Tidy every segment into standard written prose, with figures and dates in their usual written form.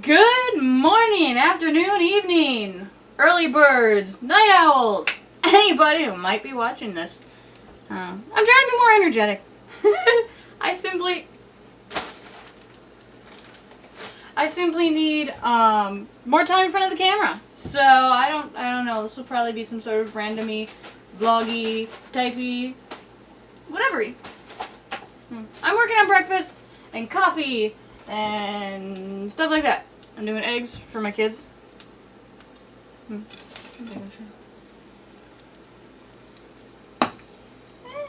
Good morning, afternoon, evening, early birds, night owls, anybody who might be watching this. I'm trying to be more energetic. I simply need more time in front of the camera. So I don't know. This will probably be some sort of randomy, vloggy, typey, whatever-y. I'm working on breakfast and coffee and stuff like that. I'm doing eggs for my kids.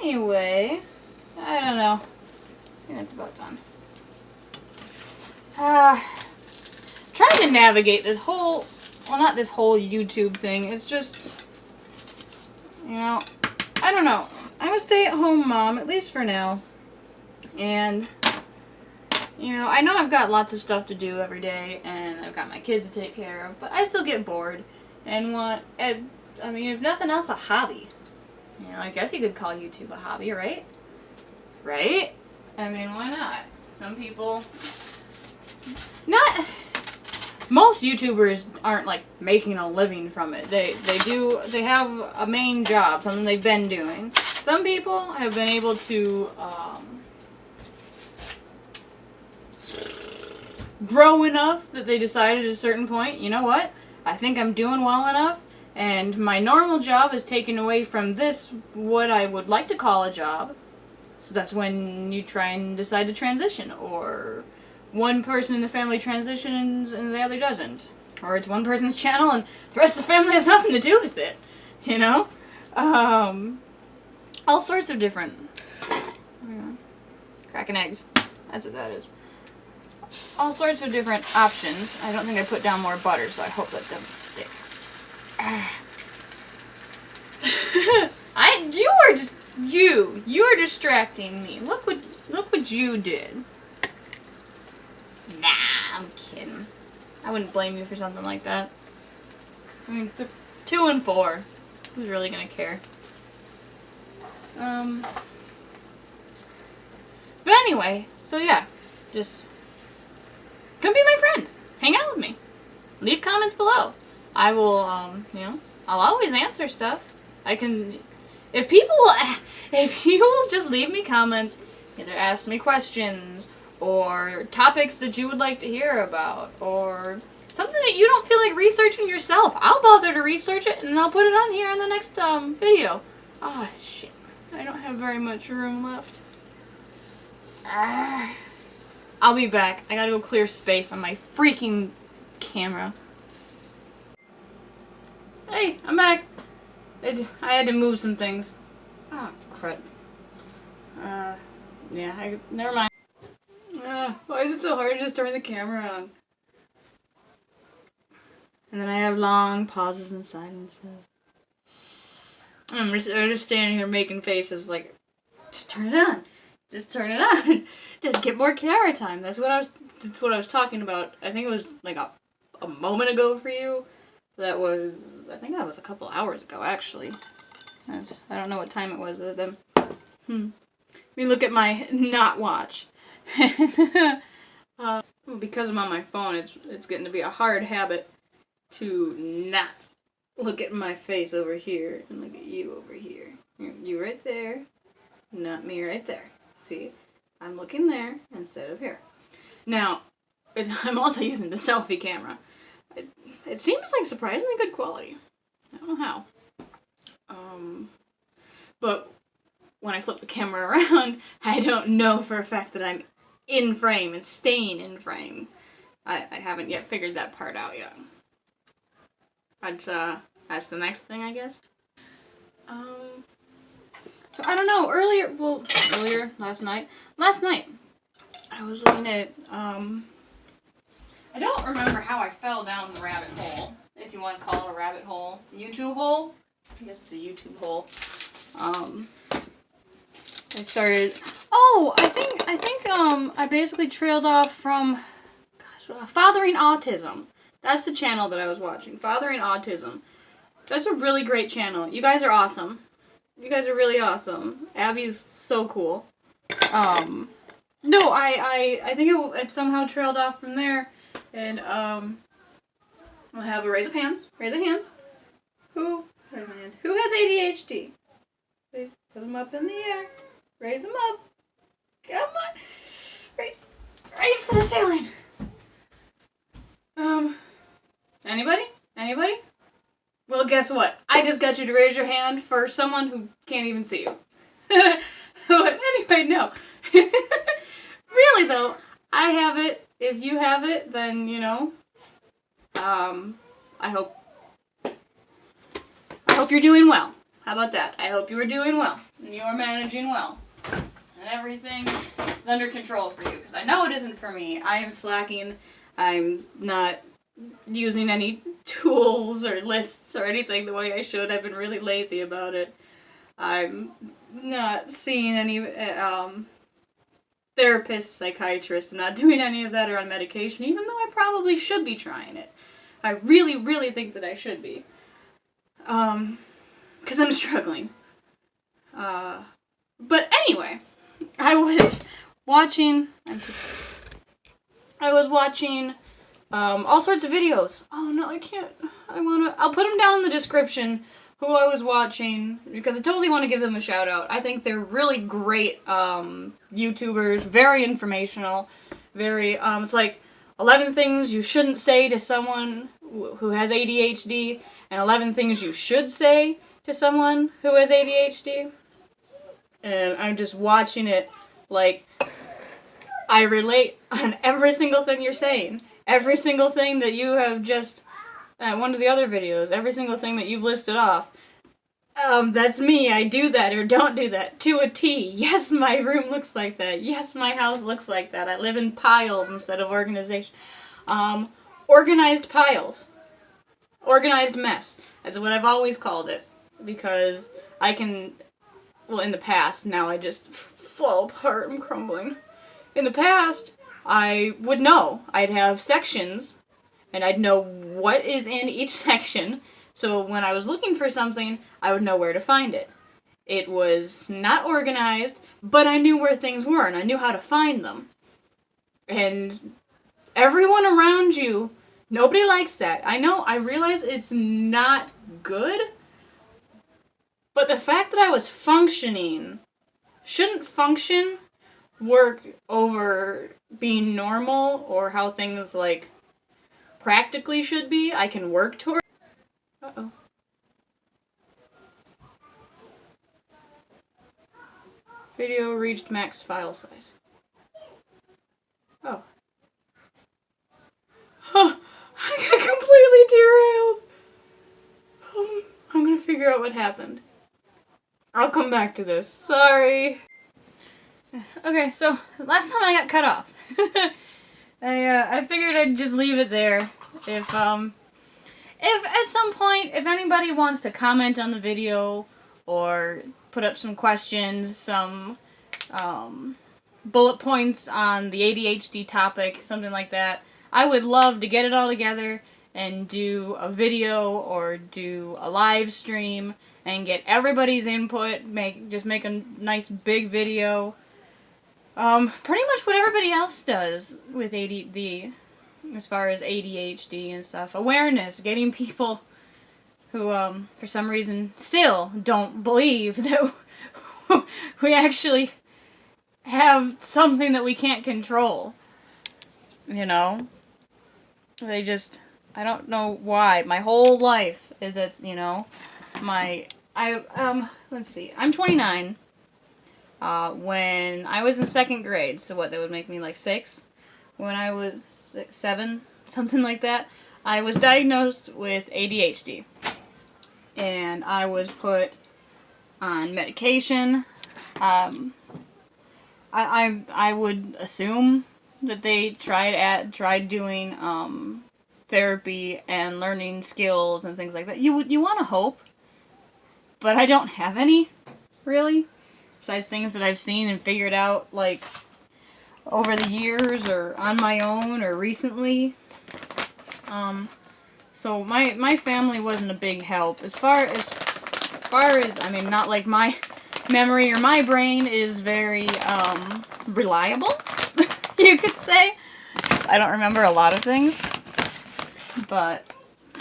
Anyway, I don't know. I think it's about done. Trying to navigate this whole, well, not this whole YouTube thing. It's just, you know, I don't know. I'm a stay-at-home mom, at least for now. And, you know, I know I've got lots of stuff to do every day, and I've got my kids to take care of, but I still get bored and want, I mean, if nothing else, a hobby. You know, I guess you could call YouTube a hobby, right? Right? I mean, why not? Some people, most YouTubers aren't, like, making a living from it. They have a main job, something they've been doing. Some people have been able to, grow enough that they decided at a certain point, you know what? I think I'm doing well enough, and my normal job is taken away from this, what I would like to call a job. So that's when you try and decide to transition, or one person in the family transitions and the other doesn't. Or it's one person's channel and the rest of the family has nothing to do with it. You know? All sorts of different... cracking eggs. That's what that is. All sorts of different options. I don't think I put down more butter, so I hope that doesn't stick. You're distracting me. Look what you did. Nah, I'm kidding. I wouldn't blame you for something like that. I mean, 2 and 4. Who's really gonna care? But anyway, so yeah, just come be my friend. Hang out with me. Leave comments below. I will, you know, I'll always answer stuff. I can, if you will just leave me comments, either ask me questions, or topics that you would like to hear about, or something that you don't feel like researching yourself, I'll bother to research it, and I'll put it on here in the next, video. Oh, shit. I don't have very much room left. I'll be back. I gotta go clear space on my freaking camera. Hey, I'm back. I had to move some things. Oh, crud. Yeah, never mind. Why is it so hard to just turn the camera on? And then I have long pauses and silences. I'm just standing here making faces like, just turn it on. Just turn it on. Just get more camera time. That's what I was talking about. I think it was like a moment ago for you. I think that was a couple hours ago, actually. I don't know what time it was. Let me look at my not watch. Because I'm on my phone, it's getting to be a hard habit to not look at my face over here and look at you over here. You right there, not me right there. See? I'm looking there instead of here. Now, I'm also using the selfie camera. It seems like surprisingly good quality. I don't know how. But when I flip the camera around, I don't know for a fact that I'm in frame and staying in frame. I haven't yet figured that part out yet. But, that's the next thing, I guess. So I don't know, last night, I was looking at, I don't remember how I fell down the rabbit hole, if you want to call it a rabbit hole. YouTube hole? I guess it's a YouTube hole. I started, I basically trailed off from, Fathering Autism. That's the channel that I was watching, Fathering Autism. That's a really great channel. You guys are awesome. You guys are really awesome. Abby's so cool. No, I think it somehow trailed off from there And we'll have a raise of hands. Raise of hands. Who has ADHD? Please put them up in the air. Raise them up. Come on. Right for the ceiling. Anybody? Anybody? Well, guess what? I just got you to raise your hand for someone who can't even see you. But anyway, no. Really though, I have it. If you have it, then, you know, I hope you're doing well. How about that? I hope you are doing well, and you are managing well, and everything is under control for you, because I know it isn't for me. I am slacking. I'm not using any tools or lists or anything the way I should. I've been really lazy about it. I'm not seeing any therapists, psychiatrists. I'm not doing any of that or on medication, even though I probably should be trying it. I really, really think that I should be. Because I'm struggling. But anyway, I was watching all sorts of videos. Oh no, I can't. I'll put them down in the description who I was watching, because I totally want to give them a shout out. I think they're really great YouTubers, very informational, very, it's like 11 things you shouldn't say to someone who has ADHD, and 11 things you should say to someone who has ADHD. And I'm just watching it like I relate on every single thing you're saying. Every single thing that you have just, one of the other videos, every single thing that you've listed off. That's me. I do that or don't do that. To a T. Yes, my room looks like that. Yes, my house looks like that. I live in piles instead of organization. Organized piles. Organized mess. That's what I've always called it. Because I can, well, in the past, now I just fall apart and crumbling. In the past, I would know. I'd have sections, and I'd know what is in each section, so when I was looking for something, I would know where to find it. It was not organized, but I knew where things were, and I knew how to find them. And everyone around you, nobody likes that. I know, I realize it's not good, but the fact that I was functioning, shouldn't function work over being normal or how things like practically should be? I can work toward. Uh-oh. Video reached max file size. Oh. Huh. I got completely derailed. I'm gonna figure out what happened. I'll come back to this. Sorry. Okay, so last time I got cut off. I figured I'd just leave it there. If at some point, if anybody wants to comment on the video or put up some questions, some bullet points on the ADHD topic, something like that, I would love to get it all together and do a video or do a live stream and get everybody's input, make a nice big video. Pretty much what everybody else does with as far as ADHD and stuff. Awareness, getting people who, for some reason, still don't believe that we actually have something that we can't control. You know? They just, I don't know why. My whole life is that, you know, let's see, I'm 29. When I was in 2nd grade, so what, that would make me like 6? When I was 7, something like that, I was diagnosed with ADHD. And I was put on medication. I would assume that they tried doing therapy and learning skills and things like that. You want to hope, but I don't have any, really. Besides things that I've seen and figured out, like, over the years, or on my own, or recently. So my family wasn't a big help. As far as, I mean, not like my memory or my brain is very, reliable, you could say. I don't remember a lot of things. But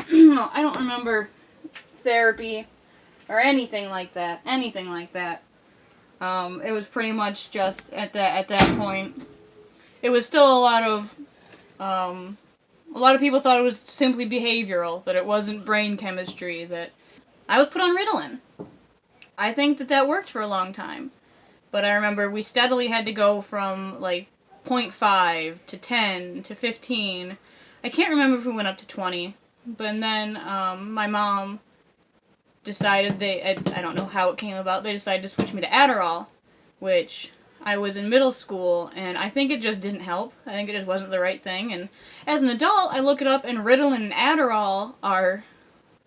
I don't remember therapy or anything like that. It was pretty much just at that point. It was still a lot of people thought it was simply behavioral, that it wasn't brain chemistry, that I was put on Ritalin. I think that worked for a long time. But I remember we steadily had to go from, like, 0.5 to 10 to 15. I can't remember if we went up to 20. But then my mom decided I don't know how it came about, they decided to switch me to Adderall, which I was in middle school, and I think it just didn't help. I think it just wasn't the right thing. And as an adult, I look it up, and Ritalin and Adderall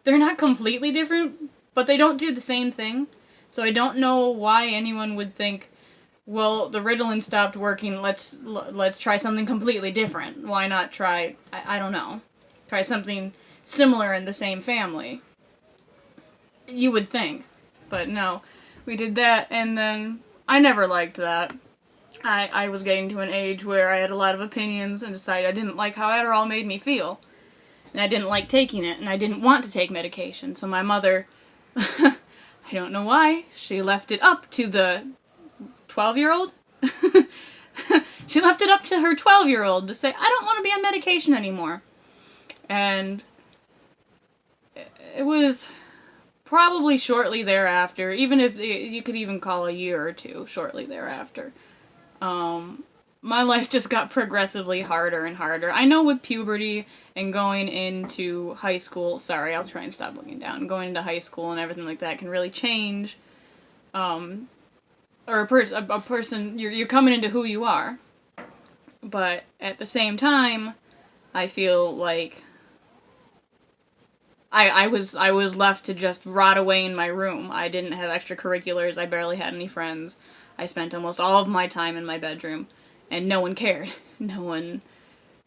they're not completely different, but they don't do the same thing. So I don't know why anyone would think, well, the Ritalin stopped working, let's try something completely different. Why not try, I don't know, try something similar in the same family? You would think. But no, we did that, and then I never liked that. I was getting to an age where I had a lot of opinions and decided I didn't like how Adderall made me feel. And I didn't like taking it, and I didn't want to take medication. So my mother, I don't know why, she left it up to the 12-year-old? She left it up to her 12-year-old to say, I don't want to be on medication anymore. And it was probably shortly thereafter, even if you could even call a year or two shortly thereafter, my life just got progressively harder and harder. I know with puberty and going into high school, sorry, I'll try and stop looking down, going into high school and everything like that can really change, or a person, you're coming into who you are. But at the same time, I feel like I was left to just rot away in my room. I didn't have extracurriculars, I barely had any friends. I spent almost all of my time in my bedroom, and no one cared. No one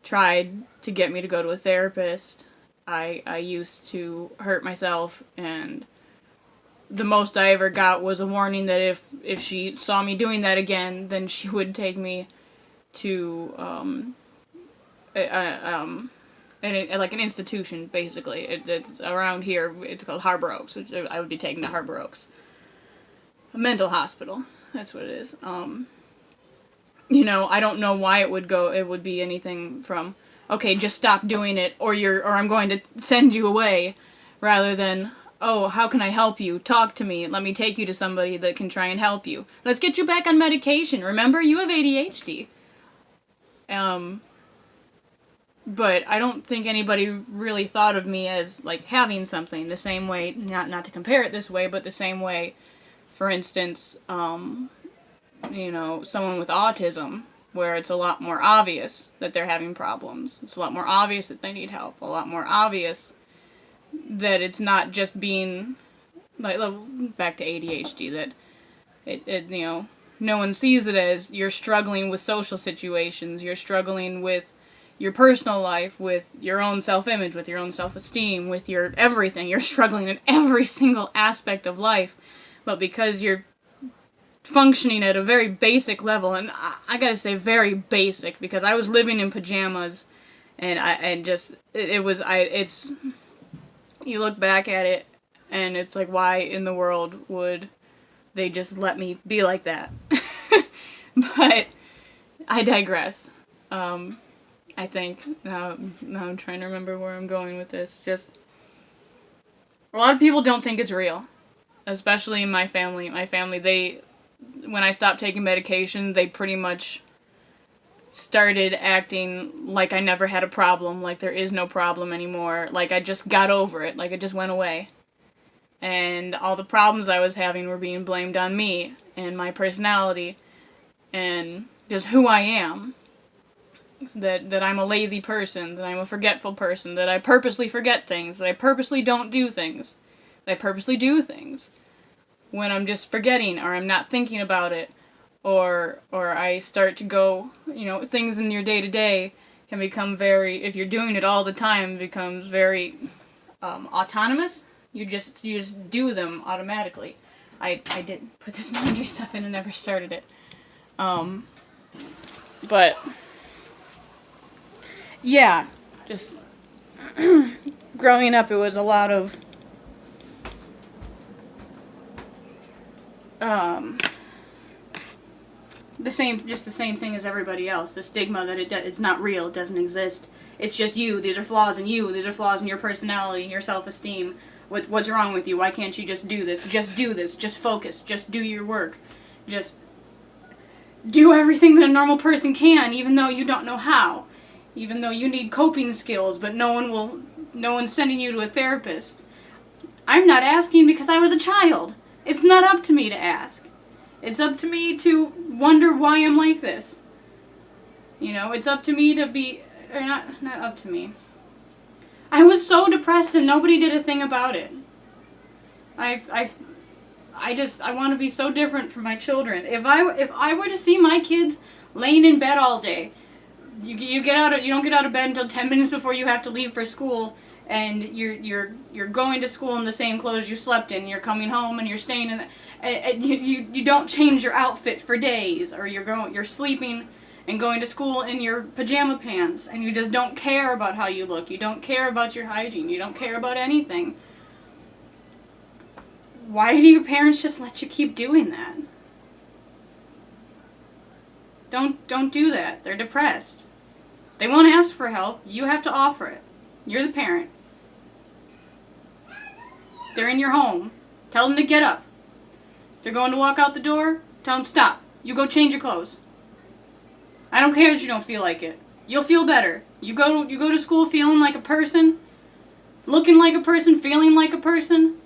tried to get me to go to a therapist. I used to hurt myself, and the most I ever got was a warning that if she saw me doing that again, then she would take me to like an institution, basically. It's around here, it's called Harbor Oaks. I would be taken to Harbor Oaks. A mental hospital, that's what it is. I don't know why it would be anything from, okay, just stop doing it, or I'm going to send you away, rather than, oh, how can I help you? Talk to me. Let me take you to somebody that can try and help you. Let's get you back on medication. Remember, you have ADHD. But I don't think anybody really thought of me as, like, having something the same way, not to compare it this way, but the same way, for instance, someone with autism, where it's a lot more obvious that they're having problems. It's a lot more obvious that they need help. A lot more obvious that it's not just being, like, back to ADHD, that no one sees it as you're struggling with social situations, you're struggling with your personal life, with your own self-image, with your own self-esteem, with your everything. You're struggling in every single aspect of life, but because you're functioning at a very basic level, and I gotta say very basic, because I was living in pajamas, and you look back at it, and it's like, why in the world would they just let me be like that? But I digress. I think, now I'm trying to remember where I'm going with this, just, a lot of people don't think it's real, especially in my family. When I stopped taking medication, they pretty much started acting like I never had a problem, like there is no problem anymore, like I just got over it, like it just went away. And all the problems I was having were being blamed on me, and my personality, and just who I am. That I'm a lazy person, that I'm a forgetful person, that I purposely forget things, that I purposely don't do things, that I purposely do things when I'm just forgetting, or I'm not thinking about it, or I start to go, things in your day-to-day can become very, if you're doing it all the time, it becomes very autonomous. You just do them automatically. I didn't put this laundry stuff in and never started it. But yeah, just growing up, it was a lot of the same thing as everybody else. The stigma that it's not real, it doesn't exist. It's just you. These are flaws in you. These are flaws in your personality and your self-esteem. What's wrong with you? Why can't you just do this? Just do this. Just focus. Just do your work. Just do everything that a normal person can, even though you don't know how. Even though you need coping skills, but no one's sending you to a therapist. I'm not asking because I was a child. It's not up to me to ask. It's up to me to wonder why I'm like this. You know, it's up to me to be, or not up to me. I was so depressed and nobody did a thing about it. I want to be so different from my children. If I were to see my kids laying in bed all day, you don't get out of bed until 10 minutes before you have to leave for school, and you're going to school in the same clothes you slept in. You're coming home and you're staying in you don't change your outfit for days, or you're sleeping and going to school in your pajama pants, and you just don't care about how you look. You don't care about your hygiene. You don't care about anything. Why do your parents just let you keep doing that? Don't do that. They're depressed. They won't ask for help. You have to offer it. You're the parent. They're in your home. Tell them to get up. They're going to walk out the door. Tell them, stop. You go change your clothes. I don't care that you don't feel like it. You'll feel better. You go to school feeling like a person, looking like a person, feeling like a person,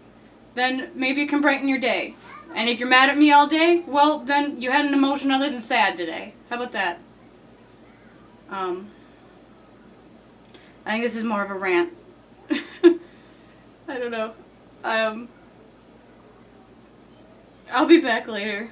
then maybe it can brighten your day. And if you're mad at me all day, well, then you had an emotion other than sad today. How about that? I think this is more of a rant. I don't know. I'll be back later.